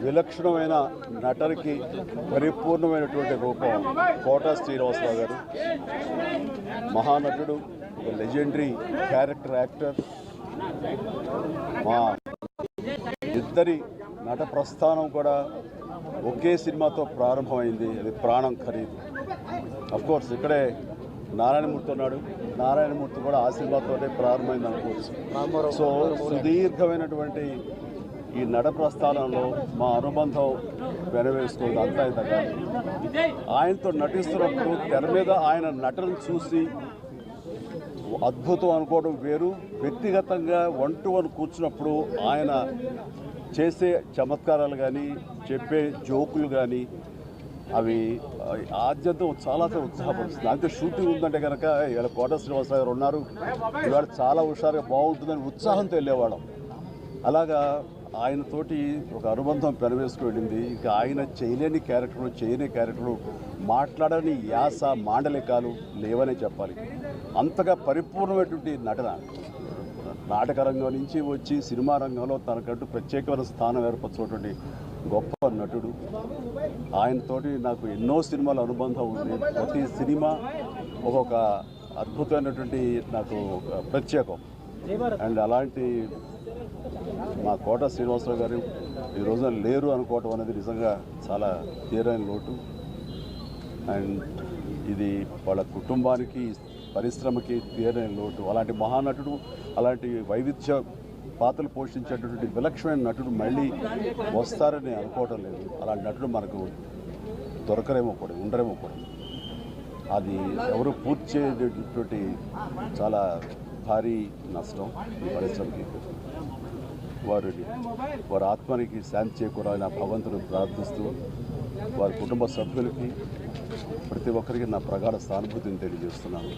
విలక్షణమైన నటనకి పరిపూర్ణమైనటువంటి రూపం కోట శ్రీనివాసరావు గారు. మహానటుడు, ఒక లెజెండరీ క్యారెక్టర్ యాక్టర్. మా ఇద్దరి నట ప్రస్థానం కూడా ఒకే సినిమాతో ప్రారంభమైంది, అది ప్రాణం ఖరీదు. అఫ్కోర్స్ ఇక్కడే నారాయణమూర్తి ఉన్నాడు, నారాయణమూర్తి కూడా ఆ సినిమాతోనే ప్రారంభమైంది అనుకోవచ్చు. సో సుదీర్ఘమైనటువంటి ఈ నట ప్రస్థానంలో మా అనుబంధం వెనవేసుకుంది అంతా ఇంత కాదు. ఆయనతో నటిస్తున్నప్పుడు తెర మీద ఆయన నటనను చూసి అద్భుతం అనుకోవడం వేరు, వ్యక్తిగతంగా 1-to-1 కూర్చున్నప్పుడు ఆయన చేసే చమత్కారాలు కానీ చెప్పే జోకులు కానీ అవి ఆద్యంతం చాలా ఉత్సాహపడుతుంది. అంతే షూటింగ్ ఉందంటే కనుక ఇవాళ కోట శ్రీనివాసరావు గారు ఉన్నారు, ఇవాళ చాలా హుషారుగా బాగుంటుందని ఉత్సాహంతో వెళ్ళేవాళ్ళం. అలాగా ఆయనతోటి ఒక అనుబంధం పెనవేసుకు వెళ్ళింది. ఇక ఆయన చేయలేని క్యారెక్టర్లు, చేయని క్యారెక్టర్లు, మాట్లాడని యాస, మాండలికాలు లేవనే చెప్పాలి. అంతగా పరిపూర్ణమైనటువంటి నటన. నాటక రంగం నుంచి వచ్చి సినిమా రంగంలో తనకంటూ ప్రత్యేకమైన స్థానం ఏర్పరచుకున్నటువంటి గొప్ప నటుడు. ఆయనతోటి నాకు ఎన్నో సినిమాల అనుబంధం ఉంది. ప్రతి సినిమా ఒక్కొక్క అద్భుతమైనటువంటి నాకు ప్రత్యేకం. అండ్ అలాంటి మా కోట శ్రీనివాసరావు గారు ఈ రోజున లేరు అనుకోవటం అనేది నిజంగా చాలా తీరని లోటు. అండ్ ఇది వాళ్ళ కుటుంబానికి, పరిశ్రమకి తీరని లోటు. అలాంటి మహానటుడు, అలాంటి వైవిధ్య పాత్రలు పోషించేటటువంటి విలక్షణమైన నటుడు మళ్ళీ వస్తారని అనుకోవటం లేదు. అలాంటి నటుడు మనకు దొరకరేమో కూడా, ఉండరేమో కూడా. అది ఎవరు పూర్తి చేయటువంటి చాలా భారీ నష్టం ఈ పరిశ్రమకి. వారి ఆత్మనికి శాంతి చేకూరాలని ఆ భగవంతుని ప్రార్థిస్తూ వారి కుటుంబ సభ్యులకి ప్రతి ఒక్కరికి నా ప్రగాఢ సానుభూతిని తెలియజేస్తున్నాను.